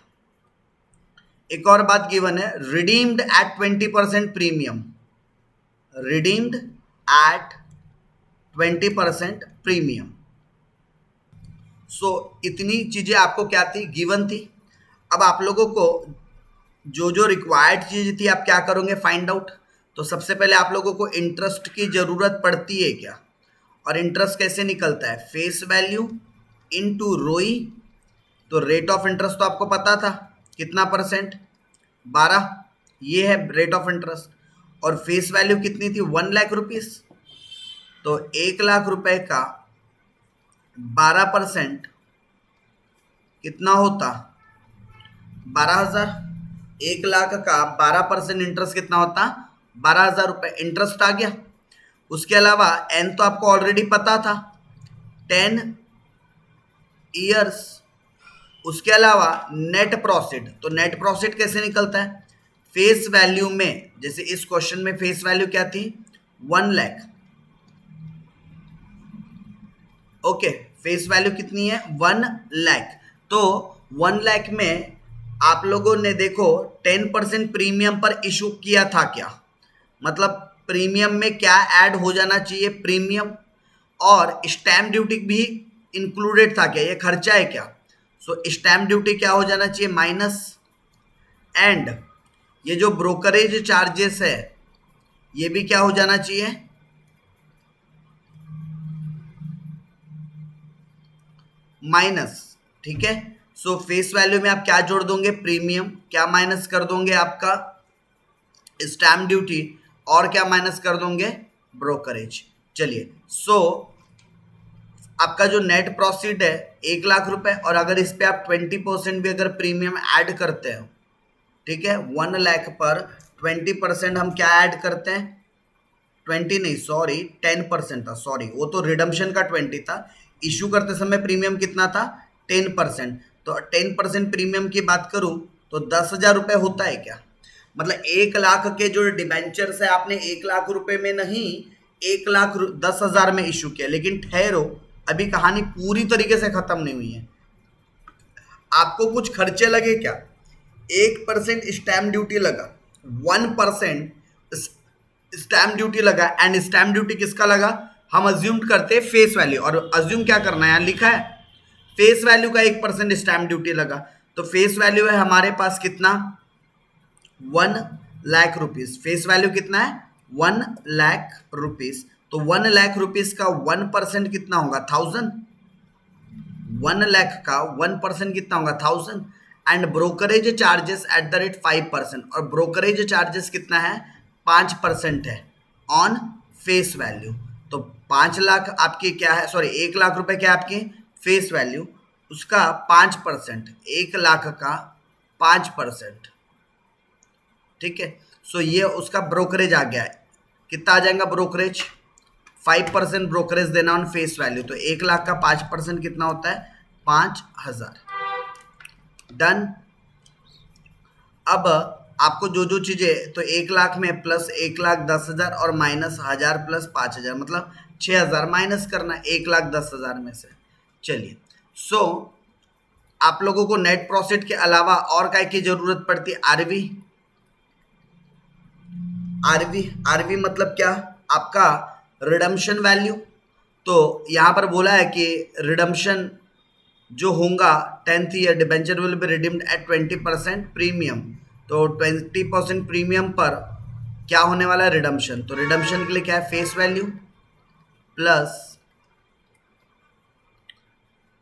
एक और बात गिवन है, redeemed eight 20% premium. Redeemed eight 20% premium. इतनी चीजें आपको क्या थी, गिवन थी. अब आप लोगों को जो रिक्वायर्ड चीज थी आप क्या करोगे, फाइंड आउट. तो सबसे पहले आप लोगों को इंटरेस्ट की जरूरत पड़ती है क्या, और इंटरेस्ट कैसे निकलता है, फेस वैल्यू इनटू रोई. तो रेट ऑफ इंटरेस्ट तो आपको पता था कितना परसेंट, 12. ये है रेट ऑफ इंटरेस्ट. और फेस वैल्यू कितनी थी, 1 लाख रुपीज. तो 1 लाख रुपए का 12% कितना होता, 12,000. 1 लाख का 12% इंटरेस्ट कितना होता, 12,000 रुपए इंटरेस्ट आ गया. उसके अलावा एन तो आपको ऑलरेडी पता था, 10 ईयर्स. उसके अलावा नेट प्रॉफिट. तो नेट प्रॉफिट कैसे निकलता है, फेस वैल्यू में. जैसे इस क्वेश्चन में फेस वैल्यू क्या थी, 1 लाख. ओके, फेस वैल्यू कितनी है, 1 लाख. तो 1 लाख में आप लोगों ने देखो 10% प्रीमियम पर इशू किया था क्या, मतलब प्रीमियम में क्या ऐड हो जाना चाहिए, प्रीमियम. और स्टैम्प ड्यूटी भी इंक्लूडेड था क्या, ये खर्चा है क्या. स्टैम्प ड्यूटी क्या हो जाना चाहिए, माइनस. एंड ये जो ब्रोकरेज चार्जेस है ये भी क्या हो जाना चाहिए, माइनस. ठीक है. फेस वैल्यू में आप क्या जोड़ दोगे, प्रीमियम. क्या माइनस कर दोगे, आपका स्टैम्प ड्यूटी. और क्या माइनस कर दोगे, ब्रोकरेज. चलिए आपका जो नेट प्रॉफिट है 1 लाख रुपए, और अगर इस पे आप 20% भी अगर प्रीमियम ऐड करते हो, ठीक है, 1 लाख पर 20% हम क्या ऐड करते हैं, 20 नहीं, सॉरी 10% था. सॉरी, वो तो रिडम्पशन का 20 था. इशू करते समय प्रीमियम कितना था, 10%. तो 10% प्रीमियम की बात करूं तो 10,000 रुपए होता है क्या. मतलब 1 लाख के जो डिबेंचर्स है आपने 1 लाख रुपए में नहीं 1,10,000 में इशू किया, लेकिन ठहरो, अभी कहानी पूरी तरीके से खत्म नहीं हुई है। आपको कुछ खर्चे लगे क्या? 1% स्टैम्प ड्यूटी लगा, 1% स्टैम्प ड्यूटी लगा, एंड स्टैम्प ड्यूटी किसका लगा? हम अज्यूम करते हैं फेस वैल्यू, और अज्यूम क्या करना है, यहाँ लिखा है फेस वैल्यू का 1% स्टैम्प ड्यूटी लगा, तो फेस वैल्यू है हमारे पास कितना? 1,00,000 रुपीज। फेस वैल्यू कितना है? 1,00,000 रुपीज। तो 1,00,000 रुपीज का 1% कितना होगा? 1,000। 1,00,000 का 1% कितना होगा? 1,000। And brokerage charges at the rate 5%, और ब्रोकरेज चार्जेस कितना है? 5% है ऑन फेस वैल्यू। तो 5,00,000 आपकी क्या है, सॉरी 1,00,000 रुपए क्या है आपकी फेस वैल्यू, उसका 5%, 1,00,000 का 5%, ठीक है। सो ये उसका ब्रोकरेज आ गया है, कितना आ जाएगा ब्रोकरेज? 5% ब्रोकरेज देना ऑन फेस वैल्यू, तो 1,00,000 का 5% कितना होता है? 5,000। डन। अब आपको जो जो चीजें, तो 1,00,000 में प्लस 1,10,000 और माइनस 1,000 प्लस 5,000, मतलब 6,000 माइनस करना है 1,10,000 में से। चलिए, सो आप लोगों को नेट प्रॉफिट के अलावा और काय की जरूरत पड़ती है? आरवी। आरवी मतलब क्या? आपका रिडम्पशन वैल्यू। तो यहां पर बोला है कि रिडम्पशन जो होगा 10th year debenture will be redeemed eight 20% premium. तो 20% प्रीमियम पर क्या होने वाला है? रिडम्पशन। तो रिडम्पशन के लिए क्या है? फेस वैल्यू प्लस,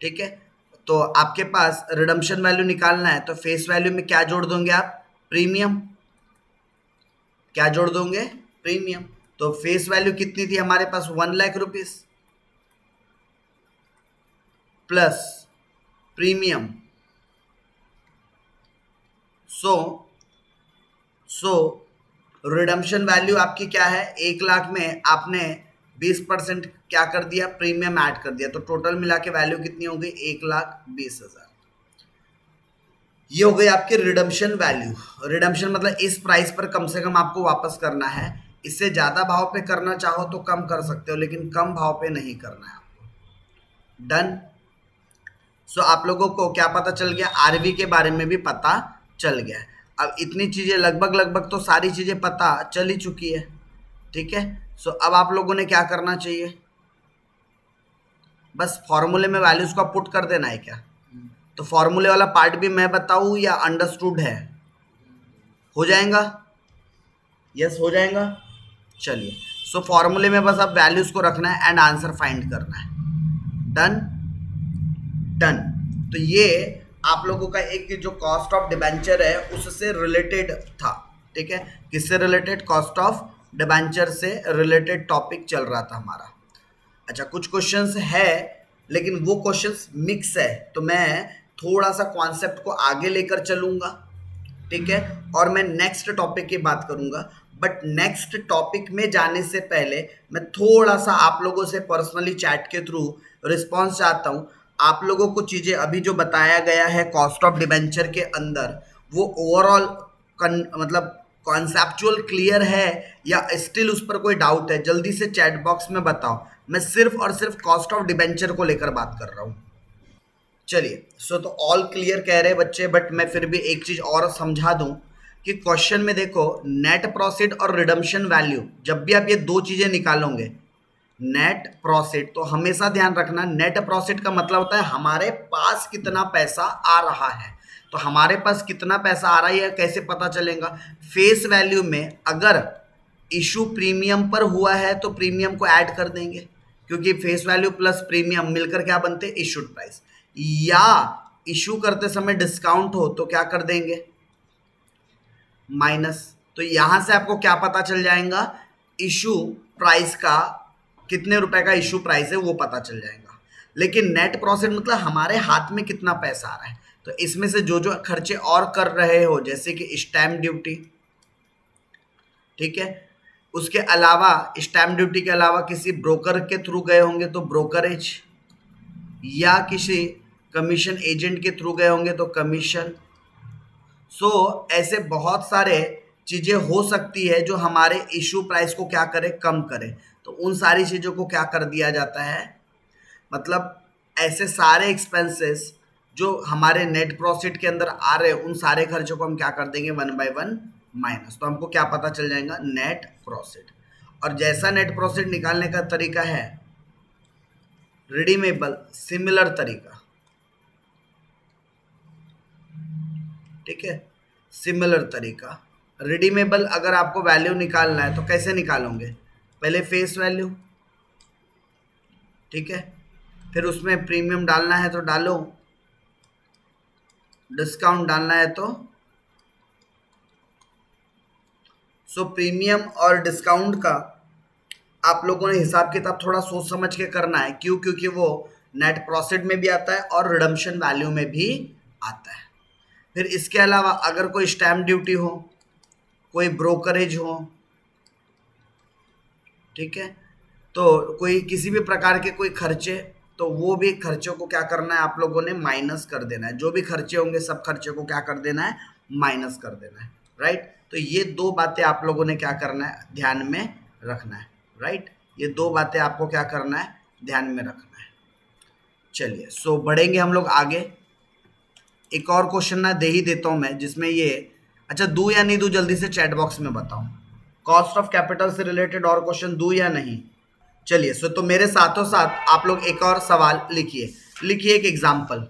ठीक है। तो आपके पास रिडम्पशन वैल्यू निकालना है, तो फेस वैल्यू में क्या जोड़ दोगे आप? प्रीमियम। क्या जोड़ दोगे? प्रीमियम। तो फेस वैल्यू कितनी थी हमारे पास? 1,00,000 रुपीज प्लस प्रीमियम। सो रिडम्पशन वैल्यू आपकी क्या है? 1,00,000 में आपने 20% क्या कर दिया? प्रीमियम ऐड कर दिया, तो टोटल मिला के वैल्यू कितनी हो गई? 1,20,000। ये हो गई आपकी रिडम्पशन वैल्यू। रिडम्पशन मतलब इस प्राइस पर कम से कम आपको वापस करना है। इससे ज्यादा भाव पे करना चाहो तो कम कर सकते हो, लेकिन कम भाव पे नहीं करना है आपको। डन। सो आप लोगों को क्या पता चल गया? आरवी के बारे में भी पता चल गया। अब इतनी चीजें लगभग तो सारी चीजें पता चल ही चुकी है, ठीक है। सो अब आप लोगों ने क्या करना चाहिए? बस फॉर्मूले में वैल्यूज को पुट कर देना है क्या? तो फॉर्मूले वाला पार्ट भी मैं बताऊं या अंडरस्टूड है? हो जाएगा? यस, हो जाएगा। चलिए, सो फॉर्मूले में बस अब वैल्यूज को रखना है एंड आंसर फाइंड करना है। डन। डन। तो ये आप लोगों का एक जो कॉस्ट ऑफ डिबेंचर है उससे रिलेटेड था, ठीक है। किससे रिलेटेड? कॉस्ट ऑफ डिबेंचर से रिलेटेड टॉपिक चल रहा था हमारा। अच्छा, कुछ क्वेश्चंस है, लेकिन वो क्वेश्चंस मिक्स है, तो मैं थोड़ा सा कॉन्सेप्ट को आगे लेकर चलूंगा, ठीक है। और मैं नेक्स्ट टॉपिक की बात करूंगा, बट नेक्स्ट टॉपिक में जाने से पहले मैं थोड़ा सा आप लोगों से पर्सनली चैट के थ्रू रिस्पॉन्स चाहता हूं। आप लोगों को चीजें अभी जो बताया गया है कॉस्ट ऑफ डिबेंचर के अंदर, वो ओवरऑल मतलब कॉन्सेप्चुअल क्लियर है या स्टिल उस पर कोई डाउट है? जल्दी से चैट बॉक्स में बताओ। मैं सिर्फ और सिर्फ कॉस्ट ऑफ डिबेंचर को लेकर बात कर रहा हूं। चलिए, सो तो ऑल क्लियर कह रहे बच्चे, बट मैं फिर भी एक चीज और समझा दूं कि क्वेश्चन में देखो, नेट प्रॉफिट और रिडम्पशन वैल्यू, जब भी आप ये दो चीजें निकालोगे, नेट प्रॉफिट, तो हमेशा ध्यान रखना नेट प्रॉफिट का मतलब होता है हमारे पास कितना पैसा आ रहा है। तो हमारे पास कितना पैसा आ रहा है कैसे पता चलेगा? फेस वैल्यू में अगर इशू प्रीमियम पर हुआ है तो प्रीमियम को ऐड कर देंगे, क्योंकि फेस वैल्यू प्लस प्रीमियम मिलकर क्या बनते हैं? Issued price. या इशू करते समय डिस्काउंट हो तो क्या कर देंगे? माइनस। तो यहां से आपको क्या पता चल जाएगा? इशू प्राइस का, कितने रुपए का इशू प्राइस है वो पता चल जाएगा। लेकिन नेट प्रॉफिट मतलब हमारे हाथ में कितना पैसा आ रहा है। तो इसमें से जो जो खर्चे और कर रहे हो, जैसे कि स्टैम्प ड्यूटी, ठीक है, उसके अलावा स्टैम्प ड्यूटी के अलावा किसी ब्रोकर के थ्रू गए होंगे तो ब्रोकरेज, या किसी कमीशन एजेंट के थ्रू गए होंगे तो कमीशन। सो ऐसे बहुत सारे चीजें हो सकती है जो हमारे इशू प्राइस को क्या करे? कम करे। तो उन सारी चीज़ों को क्या कर दिया जाता है, मतलब ऐसे सारे एक्सपेंसेस जो हमारे नेट प्रॉफिट के अंदर आ रहे हैं उन सारे खर्चों को हम क्या कर देंगे 1 by 1 माइनस, तो हमको क्या पता चल जाएगा नेट प्रॉफिट। और जैसा नेट प्रॉफिट निकालने का तरीका है रिडीमेबल, सिमिलर तरीका, ठीक है, सिमिलर तरीका। रिडीमेबल अगर आपको वैल्यू निकालना है तो कैसे निकालोगे, पहले फेस वैल्यू, ठीक है, फिर उसमें प्रीमियम डालना है तो डालो, डिस्काउंट डालना है तो सो प्रीमियम और डिस्काउंट का आप लोगों ने हिसाब किताब थोड़ा सोच समझ के करना है। क्यों? क्योंकि वो नेट प्रॉफिट में भी आता है और रिडम्पशन वैल्यू में भी आता है। फिर इसके अलावा अगर कोई स्टैम्प ड्यूटी हो, कोई ब्रोकरेज हो, ठीक है, तो कोई किसी भी प्रकार के कोई खर्चे, तो वो भी खर्चों को क्या करना है आप लोगों ने माइनस कर देना है। जो भी खर्चे होंगे सब खर्चे को क्या कर देना है, माइनस कर देना है, राइट। तो ये दो बातें आप लोगों ने क्या करना है, ध्यान में रखना है, राइट। ये दो बातें आपको क्या करना है, ध्यान में रखना है। चलिए सो बढ़ेंगे हम लोग आगे। एक और क्वेश्चन ना दे ही देता हूं मैं, जिसमें ये, अच्छा दूं या नहीं दूं, जल्दी से चैट बॉक्स में बताओ। कॉस्ट ऑफ कैपिटल से रिलेटेड और क्वेश्चन दूं या नहीं? चलिए सो तो मेरे साथों साथ आप लोग एक और सवाल लिखिए, लिखिए एक एग्जाम्पल,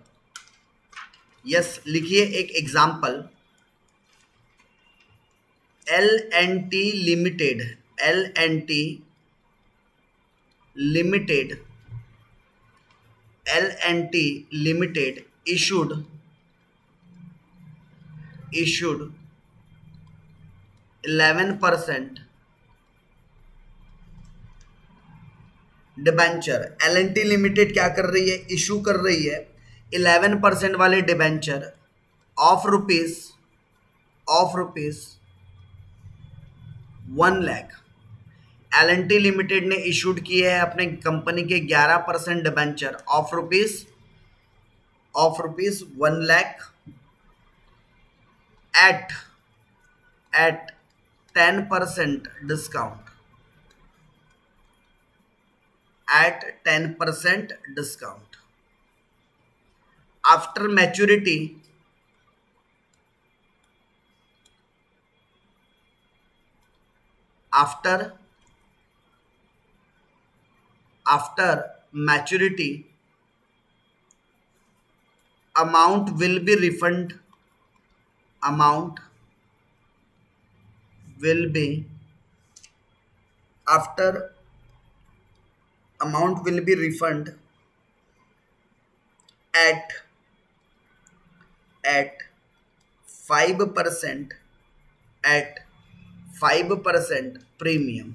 यस लिखिए एक example. L&T limited, L&T limited, L&T limited issued 11% debenture. L&T limited क्या कर रही है, इशू कर रही है 11% वाले debenture of rupees 1 lakh. L&T limited ने इशूड किए हैं अपने कंपनी के 11% debenture of rupees 1 lakh at 10% discount, at 10% discount. After maturity, after maturity amount will be refund, after amount will be refund at 5% premium,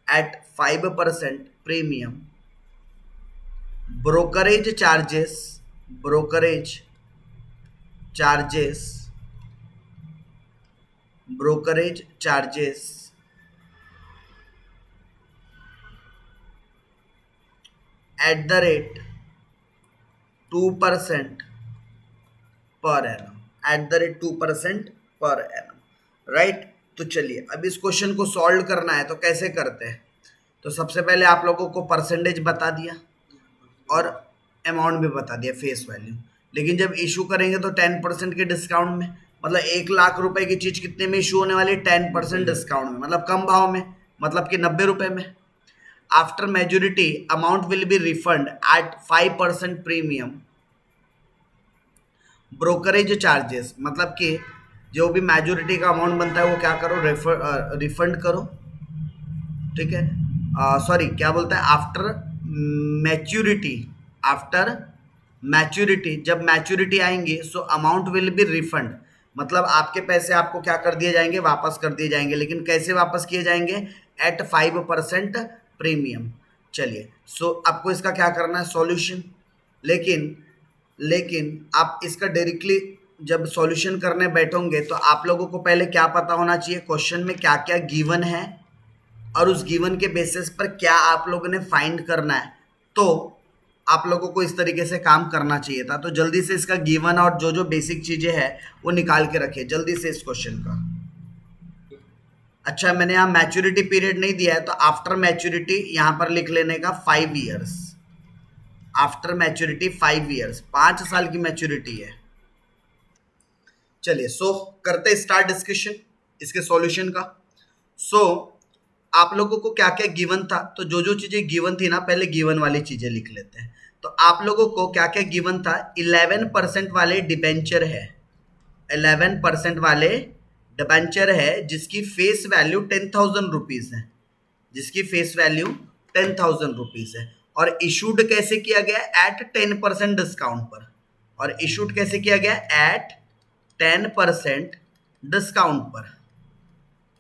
at 5% premium। brokerage charges at the rate 2% per annum, at the rate 2% per annum, right. तो चलिए अब इस क्वेश्चन को सॉल्व करना है तो कैसे करते हैं, तो सबसे पहले आप लोगों को परसेंटेज बता दिया और अमाउंट भी बता दिया फेस वैल्यू। लेकिन जब इशू करेंगे तो 10% के डिस्काउंट में, मतलब 1 लाख रुपए की चीज कितने में इशू होने वाली, 10% डिस्काउंट में, मतलब कम भाव में, मतलब कि 90 रुपए में। After maturity amount will be refund at 5% premium. Brokerage charges, मतलब कि जो भी मेजोरिटी का अमाउंट बनता है वो क्या करो, रिफंड करो, ठीक है। सॉरी क्या बोलता है, आफ्टर मैच्योरिटी, जब मैच्योरिटी आएंगे so amount will be refund, मतलब आपके पैसे आपको क्या कर दिए जाएंगे, वापस कर दिए जाएंगे। लेकिन कैसे वापस किए जाएंगे, एट 5% प्रीमियम। चलिए सो आपको इसका क्या करना है, सॉल्यूशन। लेकिन आप इसका डायरेक्टली जब सॉल्यूशन करने बैठोगे तो आप लोगों को पहले क्या पता होना चाहिए, क्वेश्चन में क्या क्या गिवन है और उस गिवन के बेसिस पर क्या आप लोगों ने फाइंड करना है। तो आप लोगों को इस तरीके से काम करना चाहिए था। तो जल्दी से इसका गिवन और जो जो बेसिक चीजें हैं वो निकाल के रखिए जल्दी से इस क्वेश्चन का। अच्छा, मैंने यहाँ मैच्योरिटी पीरियड नहीं दिया है, तो आफ्टर मैच्योरिटी यहाँ पर लिख लेने का 5 ईयर्स। आफ्टर मैच्योरिटी 5 ईयर्स, 5 साल की मैच्योरिटी है। चलिए, सो करते स्टार्ट डिस्कशन इसके सॉल्यूशन का। सो आप लोगों को क्या क्या गिवन था, तो जो जो चीजें गिवन थी ना, पहले गिवन वाली चीजें लिख लेते हैं। तो आप लोगों को क्या क्या गिवन था, 11% वाले डिबेंचर है, 11% वाले डिबेंचर है जिसकी फेस वैल्यू 10,000 रुपीज है, जिसकी फेस वैल्यू 10,000 रुपीज है, और इशूड कैसे किया गया, एट 10% डिस्काउंट पर। और इशूड कैसे किया गया, एट 10% डिस्काउंट पर।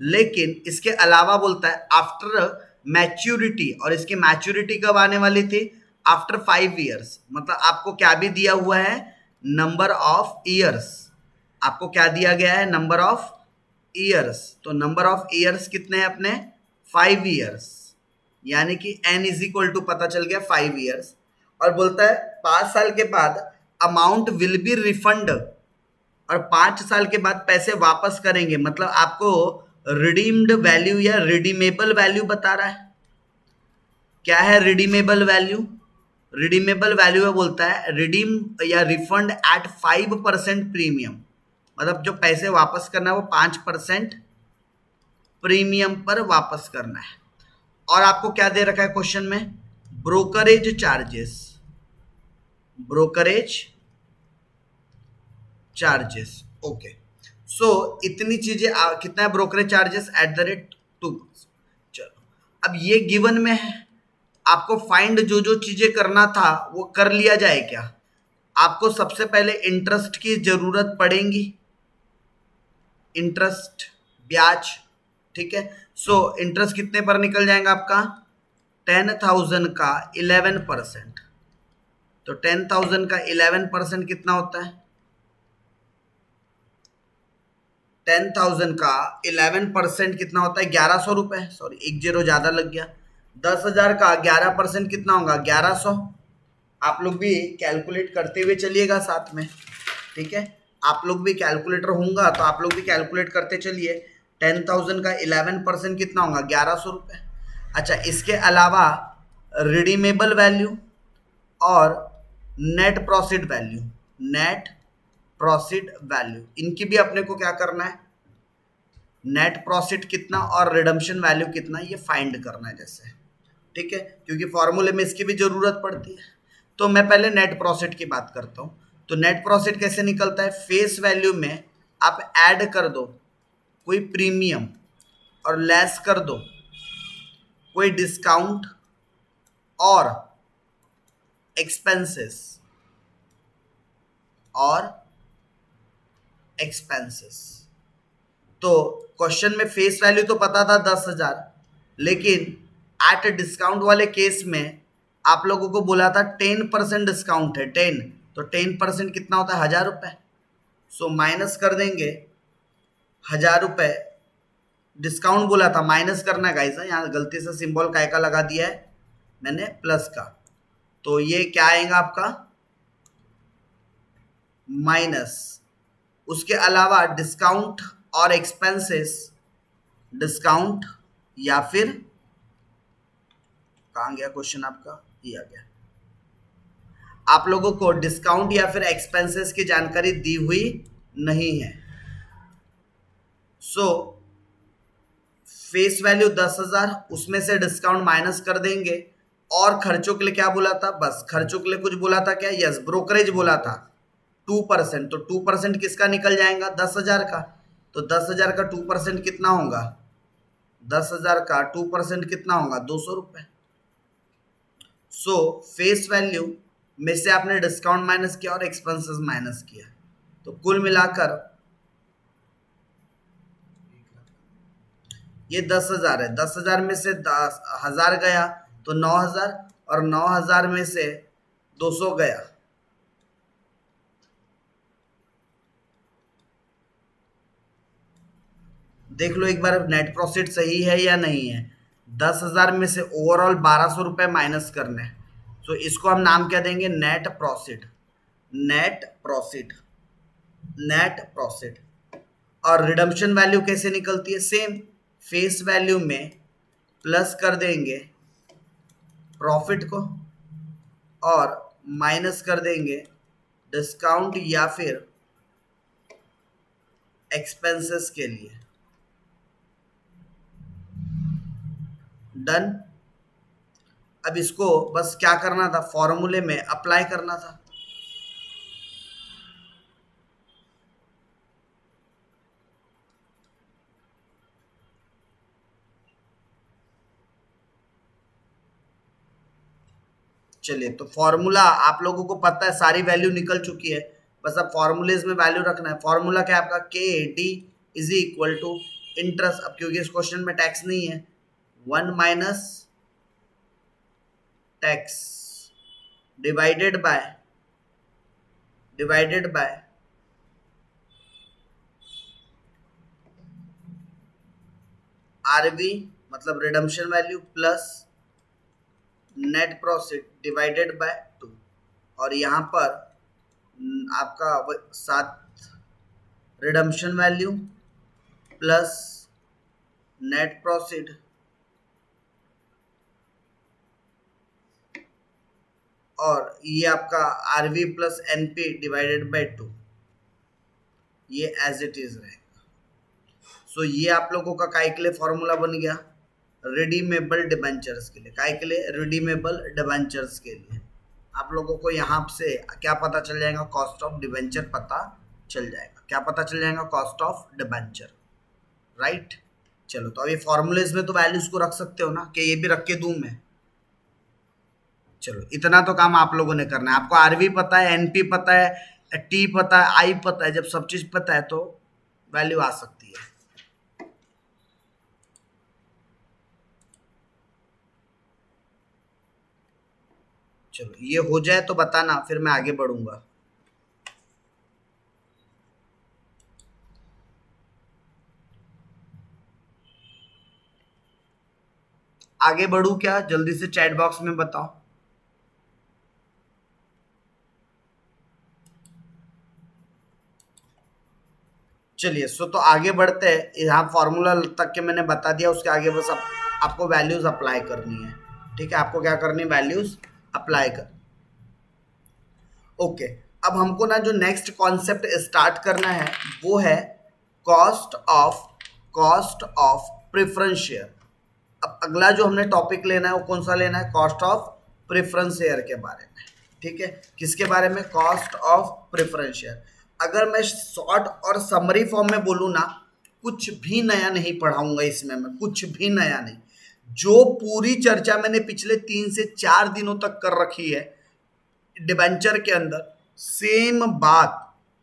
लेकिन इसके अलावा बोलता है आफ्टर मैच्योरिटी, और इसकी मैच्योरिटी कब आने वाली थी, आफ्टर 5 ईयर्स। मतलब आपको क्या भी दिया हुआ है, नंबर ऑफ ईयर्स। आपको क्या दिया गया है, नंबर ऑफ ईयर्स। तो नंबर ऑफ ईयर्स कितने हैं अपने, 5 ईयर्स, यानी कि n इज इक्वल टू पता चल गया 5 ईयर्स। और बोलता है 5 साल के बाद अमाउंट विल बी रिफंड, और 5 साल के बाद पैसे वापस करेंगे। मतलब आपको रिडीम्ड वैल्यू या रिडीमेबल वैल्यू बता रहा है। क्या है रिडीमेबल वैल्यू, रिडीमेबल वैल्यू है, बोलता है रिडीम या रिफंड एट 5% प्रीमियम। मतलब जो पैसे वापस करना है वो 5% प्रीमियम पर वापस करना है। और आपको क्या दे रखा है क्वेश्चन में, brokerage charges, brokerage charges. Okay, so इतनी चीजें कितना है ब्रोकरेज चार्जेस, @2। चलो, अब ये गिवन में है, आपको फाइंड जो जो चीजें करना था वो कर लिया जाए क्या। आपको सबसे पहले इंटरेस्ट की जरूरत पड़ेगी, इंटरेस्ट, ब्याज, ठीक है। सो इंटरेस्ट कितने पर निकल जाएगा आपका, 10,000 का 11%। तो 10,000 का 11% कितना होता है, 10,000 का 11% कितना होता है, 1,100 रुपए। सॉरी, एक जीरो ज्यादा लग गया। 10,000 का 11% कितना होगा, 1,100। आप लोग भी कैलकुलेट करते हुए चलिएगा साथ में, ठीक है। आप लोग भी कैलकुलेटर होगा तो आप लोग भी कैलकुलेट करते चलिए। 10,000 का 11% कितना होगा, 1,100 रुपए। अच्छा, इसके अलावा रिडीमेबल वैल्यू और net profit value, net profit value, इनकी भी अपने को क्या करना है, नेट प्रॉफिट कितना और रिडम्पशन वैल्यू कितना, ये फाइंड करना है जैसे, ठीक है, क्योंकि फॉर्मूले में इसकी भी जरूरत पड़ती है। तो मैं पहले नेट प्रॉफिट की बात करता हूं। तो नेट प्रॉफिट कैसे निकलता है, फेस वैल्यू में आप ऐड कर दो कोई प्रीमियम और लेस कर दो कोई डिस्काउंट और एक्सपेंसेस, और एक्सपेंसेस। तो क्वेश्चन में फेस वैल्यू तो पता था 10,000, लेकिन एट डिस्काउंट वाले केस में आप लोगों को बोला था 10% डिस्काउंट है, 10, तो 10% कितना होता है, 1,000 रुपए। सो माइनस कर देंगे 1,000 रुपए, डिस्काउंट बोला था, माइनस करना है गाइस, यहाँ गलती से सिंबल काय का लगा दिया है मैंने, प्लस का। तो ये क्या आएगा आपका, माइनस। उसके अलावा डिस्काउंट और एक्सपेंसेस, डिस्काउंट या फिर, कहाँ गया क्वेश्चन आपका, ये आ गया। आप लोगों को डिस्काउंट या फिर एक्सपेंसेस की जानकारी दी हुई नहीं है। सो फेस वैल्यू 10,000, उसमें से डिस्काउंट माइनस कर देंगे, और खर्चों के लिए क्या बोला था, बस खर्चों के लिए कुछ बोला था क्या, यस, ब्रोकरेज बोला था 2%। तो 2% किसका निकल जाएगा, 10,000 का। तो 10,000 का 2% कितना होगा, 10,000 का 2% कितना होगा, 200 रुपए। सो फेस वैल्यू में से आपने डिस्काउंट माइनस किया और एक्सपेंसेस माइनस किया, तो कुल मिलाकर ये 10,000 है। 10,000 में से 10,000 गया तो 9,000, और 9,000 में से 200 गया, देख लो एक बार नेट प्रॉफिट सही है या नहीं है। 10,000 में से ओवरऑल 1,200 रुपए माइनस करने, तो इसको हम नाम क्या देंगे, net profit, net profit, net profit. और रिडम्पशन वैल्यू कैसे निकलती है, सेम फेस वैल्यू में प्लस कर देंगे प्रॉफिट को और माइनस कर देंगे डिस्काउंट या फिर एक्सपेंसेस के लिए। डन। अब इसको बस क्या करना था, फॉर्मूले में अप्लाई करना था। चलिए, तो फॉर्मूला आप लोगों को पता है, सारी वैल्यू निकल चुकी है, बस अब फॉर्मूलेज में वैल्यू रखना है। फॉर्मूला क्या है आपका, K D is equal to interest. अब क्योंकि इस क्वेश्चन में टैक्स नहीं है, 1 minus tax divided by RV मतलब redemption value plus net profit divided by 2। और यहाँ पर आपका साथ redemption value plus net profit और ये आपका RV plus NP divided by 2, ये एज इट इज रहेगा। सो ये आप लोगों का काय के लिए फॉर्मूला बन गया, रिडीमेबल डिबेंचर्स के लिए। काय के लिए, रिडीमेबल डिबेंचर्स के लिए। आप लोगों को यहाँ से क्या पता चल जाएगा, कॉस्ट ऑफ डिबेंचर पता चल जाएगा। क्या पता चल जाएगा, कॉस्ट ऑफ डिबेंचर, राइट। चलो, तो अभी फॉर्मूलेज में तो वैल्यूज को रख सकते हो ना, कि ये भी रख के दूं मैं। चलो, इतना तो काम आप लोगों ने करना है। आपको आरवी पता है, एनपी पता है, टी पता है, आई पता है। जब सब चीज पता है तो वैल्यू आ सकती है। चलो, ये हो जाए तो बताना, फिर मैं आगे बढ़ूंगा। आगे बढ़ू क्या, जल्दी से चैट बॉक्स में बताओ। चलिए, सो तो आगे बढ़ते हैं। यहाँ फॉर्मूला तक के मैंने बता दिया, उसके आगे बस आपको वैल्यूज अप्लाई करनी है। ठीक है, आपको क्या करनी है, वैल्यूज अप्लाई कर। ओके, अब हमको ना जो नेक्स्ट कॉन्सेप्ट स्टार्ट करना है वो है कॉस्ट ऑफ प्रेफरेंस शेयर। अब अगला जो हमने टॉपिक लेना है वो कौन सा लेना है, कॉस्ट ऑफ प्रेफरेंस शेयर के बारे में। ठीक है, किसके बारे में, कॉस्ट ऑफ प्रेफरेंस शेयर। अगर मैं शॉर्ट और समरी फॉर्म में बोलूँ ना, कुछ भी नया नहीं पढ़ाऊंगा इसमें, मैं कुछ भी नया नहीं। जो पूरी चर्चा मैंने पिछले 3 से 4 दिनों तक कर रखी है डिबेंचर के अंदर, सेम बात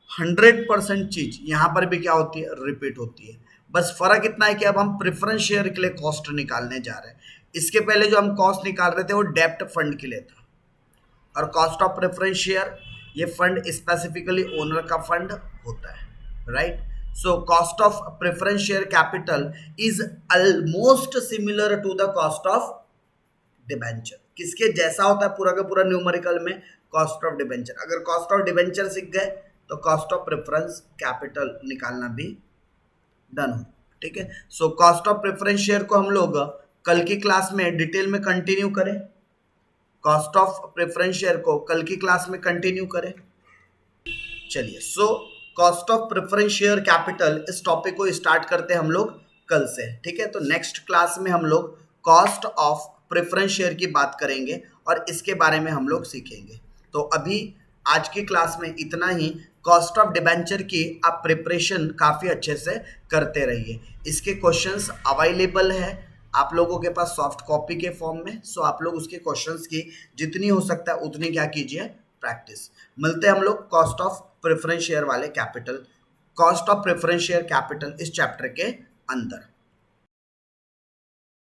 100% चीज यहाँ पर भी क्या होती है, रिपीट होती है। बस फर्क इतना है कि अब हम प्रेफरेंस शेयर के लिए कॉस्ट निकालने जा रहे हैं। इसके पहले जो हम कॉस्ट निकाल रहे थे वो डेप्ट फंड के लिए था। और कॉस्ट ऑफ प्रेफरेंस शेयर, ये फंड स्पेसिफिकली ओनर का फंड होता है, right. So cost of preference share capital is almost similar to the cost of debenture. किसके जैसा होता है पूरा का पूरा न्यूमेरिकल में, कॉस्ट ऑफ डिबेंचर। अगर कॉस्ट ऑफ डिबेंचर सीख गए तो कॉस्ट ऑफ प्रेफरेंस कैपिटल निकालना भी डन हो। ठीक है, सो कॉस्ट ऑफ प्रेफरेंस शेयर को हम लोग कल की क्लास में डिटेल में कंटिन्यू करें। कॉस्ट ऑफ प्रेफरेंस शेयर को कल की क्लास में कंटिन्यू करें। चलिए, सो cost of preference share capital, इस टॉपिक को स्टार्ट करते हैं हम लोग कल से। ठीक है, तो नेक्स्ट क्लास में हम लोग कॉस्ट ऑफ प्रेफरेंस शेयर की बात करेंगे और इसके बारे में हम लोग सीखेंगे। तो अभी आज की क्लास में इतना ही। कॉस्ट ऑफ डिबेंचर की आप प्रिपरेशन काफ़ी अच्छे से करते रहिए। इसके क्वेश्चंस अवेलेबल है आप लोगों के पास सॉफ्ट कॉपी के फॉर्म में। सो आप लोग उसके क्वेश्चंस की जितनी हो सकता है उतनी क्या कीजिए, प्रैक्टिस। मिलते हैं हम लोग कॉस्ट ऑफ प्रेफरेंस शेयर वाले capital, cost of preference share capital इस चैप्टर के अंदर।